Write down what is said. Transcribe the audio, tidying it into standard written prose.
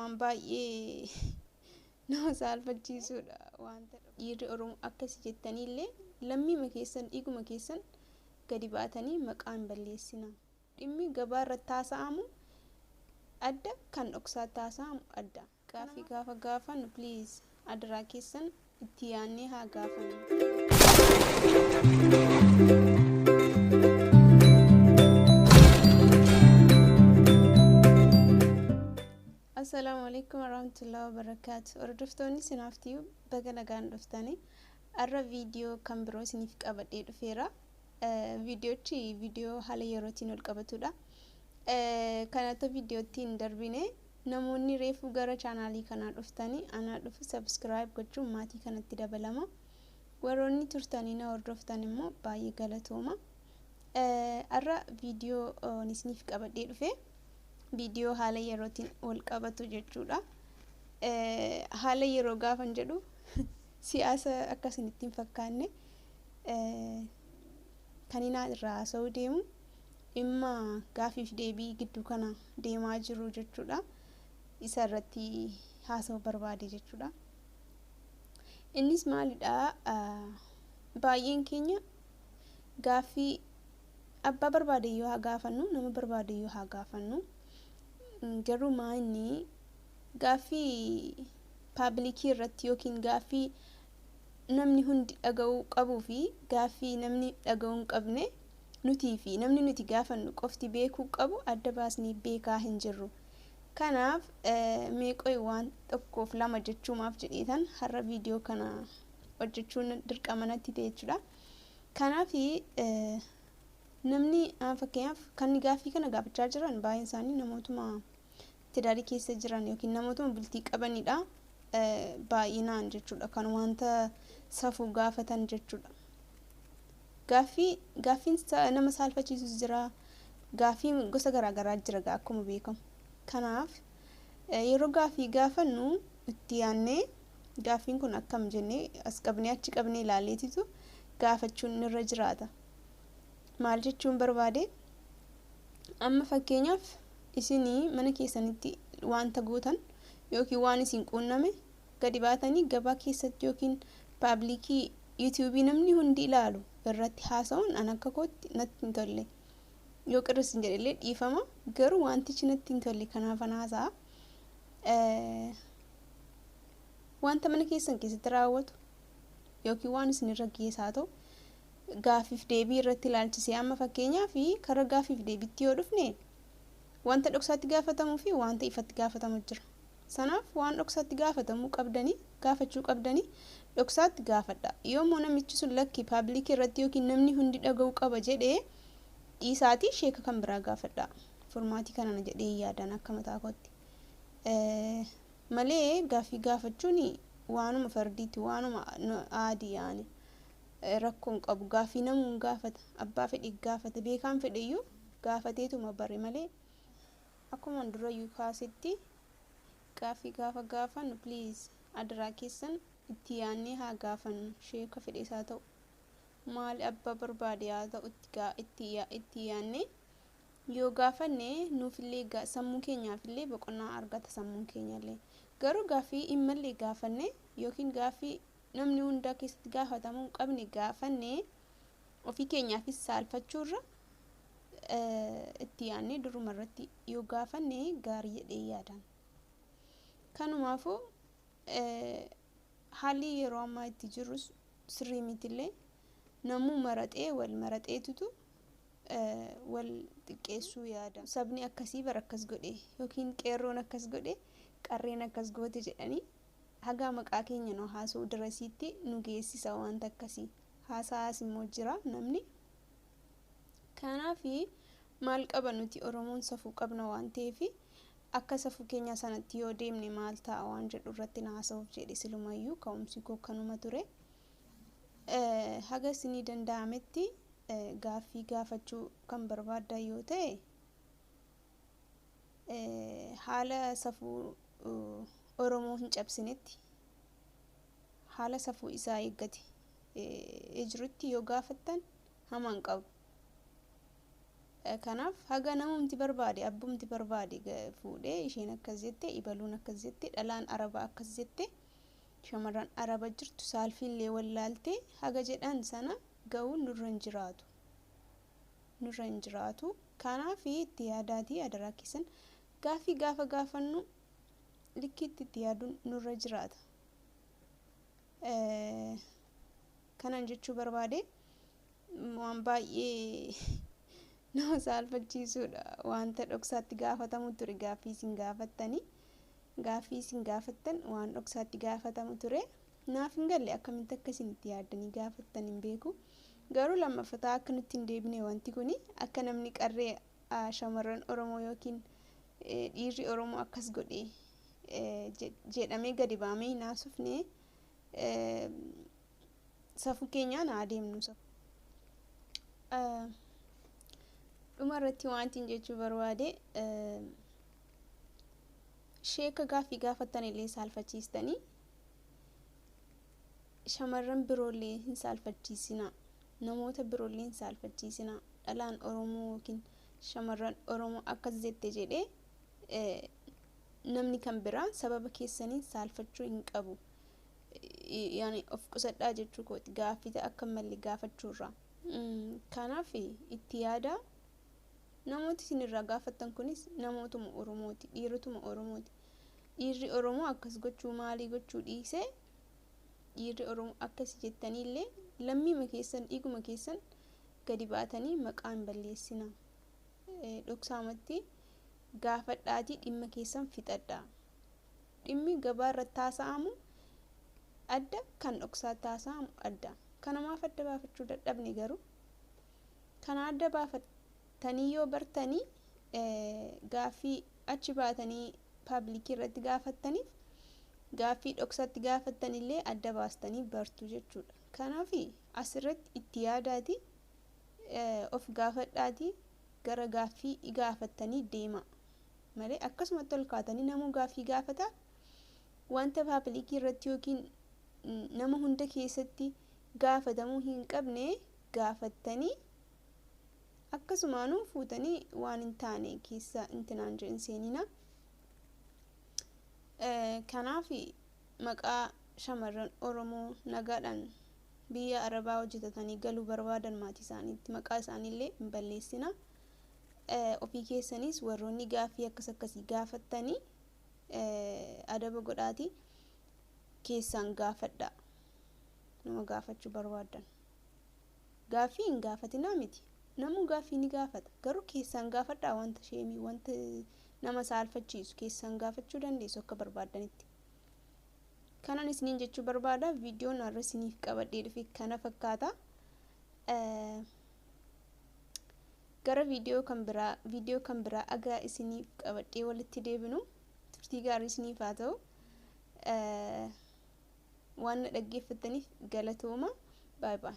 waan baay'ee nama saalfachiisudha wanta dhiirri Oromoo akkasii jettaniillee lammii keessan dhiiguma keessan gadi baatanii maqaan balleessina. Dhimmi gabaa irratti taasa'amu adda kan dhoksaa taasa'amu adda. Gaaffii gaafa gaafannu please adaraa keessan itti yaannee haa gaafannu. Assalamu alaikum warahmatullahi wabarakatuh. Hordoftoonni sinaaftiyu baga nagaan dhuftanii arra viidiyoo kan biroo isiniif qabadhee dhufeera. Viidiyoo haala yerootiin ol qabatudha. Kanatu viidiyootiin darbine namoonni reefu gara chaanaalii kanaa dhuftanii anaa dhufu subscribe gochuun maatii kanatti dabalama. Warroonni turtanii na hordoftan immoo baay'ee galatooma. Arra viidiyoo isiniif qabadhee dhufe viidiyoo haala yerootiin ol qabatu jechuudha. Haala yeroo gaafan jedhu siyaasa akkasinitti hin fakkaanne kanina irraa haasa'uu deemu dhimma gaafiif deebii gidduu kana deemaa jiru jechuudha. Isa irratti haasa'uu barbaade jechuudha. Innis maalidha? Baay'een keenya gaafii abbaa barbaade yoo haa gaafannu, nama barbaade yoo haa gaafannu, garuu inni gaafii paablikii irratti yookiin gaafii namni hundi dhaga'uu qabuu fi gaafii namni dhaga'uu hin qabne nutii fi namni nuti gaafannu qofti beekuu qabu adda baasnee beekaa hin jirru. Kanaaf meeqoy waan tokkoof lama jechuumaaf jedheetan har'a viidiyoo kana hojjechuun dirqama natti ta'e jechuudha. Kanaaf namni fakkeenyaaf kan gaafii kana gaafachaa jiran baay'een isaanii namootuma tidaarii keessa jiran yookiin namootuma bultii qabanidha. Baay'inaan jechuudha kan wanta safuu gaafatan jechuudha. Gaafiin nama saalfachiisus jira. Gaafiin gosa garaagaraa jira akkuma beekamu. Kanaaf yeroo gaafii gaafannu itti yaannee gaafiin kun akkam jennee as qabnee achi qabnee ilaaleetitu gaafachuun irra jiraata. Maal jechuun barbaade? Amma fakkeenyaaf isinii mana keessanitti wanta gootan yookiin waan isin quunname gadi baatanii gabaa keessatti yookiin paablikii yuutuubii namni hundi ilaalu irratti haasa'uun an akka kootti natti hin tolle. Yoo qirris hin jedhellee dhiifama, garuu wantichi natti hin tolle. Kanaaf an haasa'a. Wanta mana keessatti raawwatu yookiin waan isin irra geessaa ta'u gaafiif deebii irratti ilaalchisee amma fakkeenyaaf karaa gaafiif deebiitti yoo dhufne wanta dhoksaatti gaafatamuu fi wanta ifatti gaafatamu jira. Sanaaf waan dhoksaatti gaafatamuu qabdanii gaafachuu qabdanii dhoksaatti gaafadha. Yoommoo namichi sun lakki paablikii irratti yookiin namni hundi dhaga'uu qaba jedhee dhiisaatii sheeka kan biraa gaafadha. Furmaatii kanana jedhee yaadan akka mataa kootti. Malee gaafii gaafachuun waanuma fardiiti, waanuma aadii yaani rakkoon qabu. Gaafii namuun gaafata, abbaa fedhe gaafata, beekaan fedheyyuu gaafateetuma bare malee akkuma durayyuu kaasetti gaafii gaafa gaafannu please adaraa keessan itti yaannee haa gaafannu. Sheeka fedhees haa ta'u maal abbaa barbaade haa ta'u itti yaannee yoo gaafanne nuufillee sammuu keenyaafillee boqonnaa argata sammuun keenyallee. Garuu gaafii immallee gaafanne yookiin gaafii namni hundaa keessatti gaafatamuu hin qabne gaafanne ofii keenyaafis saalfachuurra itti yaannee duruma irratti yoo gaafanne gaarii jedhee yaadan. Kanumaafuu haalli yeroo ammaa itti jirus sirrii mitillee namuu maraxee wal maraxeetutu wal xiqqeessuu yaada. Sabni akkasii bara akkas godhe yookiin qeerroon akkas godhe qarreen akkas goote jedhanii haga maqaa keenya noo haasa'uu dirasiitti nu geessisa wanta akkasii. Haasaas immoo jira namni. Kanaaf maal qaba nuti Oromoon safuu qabna waan ta'eef akka safuu keenya sanatti yoo deemne maal ta'a waan jedhu irratti haasa'uuf jedhe silumayyuu ka'umsi koo kanuma ture. Haga isinii danda'ametti gaafii gaafachuu kan barbaaddan yoo ta'e haala safuu Oromoo hin cabsinetti haala safuu isaa eeggate jirutti yoo gaafattan hamaan qabu. kanaaf haga namumti barbaade abbumti barbaade fuudhee isheen akkas jette ibaluun akkas jette dhalaan araba akkas jette shamarran araba jirtu saalfiillee wallaaltee haga jedhan sana ga'uun nurra hin jiraatu kanaaf itti yaadaatii adaraa keessan gaafii gaafa gaafannu likkiitti itti yaaduun nurra jiraata kanan jechuu barbaade waan baay'ee nama saalfachiisuudha wanta dhoksaatti gaafatamu ture gaafii isin gaafattan waan dhoksaatti gaafatamu ture naaf hin galle akkamitti akkasinitti yaaddanii gaafattan hin beeku garuu lammaffaa akka nutti hin deebine wanti kuni akka namni qarree shamarran Oromoo yookiin dhiirri Oromoo akkas godhee jedhamee gadi baamee hin haasofne safuu keenyaan adeemnu dhumarratti wanti jechuu barbaade sheeka gaafii gaafattan illee saalfachiistanii shamarran biroollee hin saalfachiisinaa namoota biroollee hin saalfachiisinaa dhalaan Oromoo yookiin shamarran Oromoo akkas jette jedhee namni kan biraa sababa keessanii saalfachuu hin qabu yaani of qusadhaa jechuu kooti gaafii akka malee gaafachuurraa kanaaf itti yaada namooti isinirraa gaafattan kunis namootuma Oromooti dhiirotuma Oromooti dhiirri Oromoo akkas gochuu maalii gochuu dhiisee dhiirri Oromoo akkas jettaniillee lammiima keessan dhiiguma keessan gadi baatanii maqaa hin balleessina dhoksaamatti gaafadhaatii dhimma keessan fixadhaa dhimmi gabaarra taasa'amu adda kan dhoksaa taasa'amu adda kanamaaf adda baafachuu dadhabne garuu kana adda baafatanii yoo bartanii gaafii achi baatanii paablikii irratti gaafattaniif gaafii dhoksaatti gaafattanillee adda baastanii bartu jechuudha kanaaf asirratti itti yaadaati of gaafadhaati gara gaafii gaafattanii deema malee akkasumatti ol kaatanii namuu gaafii gaafata wanta paablikii irratti yookiin nama hunda keessatti gaafatamuu hin qabne gaafattanii akkasumaanuu fuutanii waan hin taane keessa intinaan jedhin seenina kanaaf maqaa shamarran Oromoo nagaadhaan biyya arabaa hojjetatanii galuu barbaadan maatii isaaniitti maqaa isaaniillee hin balleessina ofii keessanis warroonni gaafii akkasii gaafattanii adaba godhaatii keessaan gaafadhaa nama gaafachuu barbaadan gaafii hin gaafatinaa miti namuu gaafii ni gaafata garuu keessaan gaafadhaa wanta sheemii wanta nama saalfachiisu keessaan gaafachuu dandeessu akka barbaadanitti kanan isiniin jechuu barbaada viidiyoon har'a isiniif qabadhee dhufe kana fakkaata gara viidiyoo kan biraa agaa isiniif qabadhee walitti deebinu turtii gaarii isiniif haa ta'u waan na dhaggeeffattaniif galatooma baay baay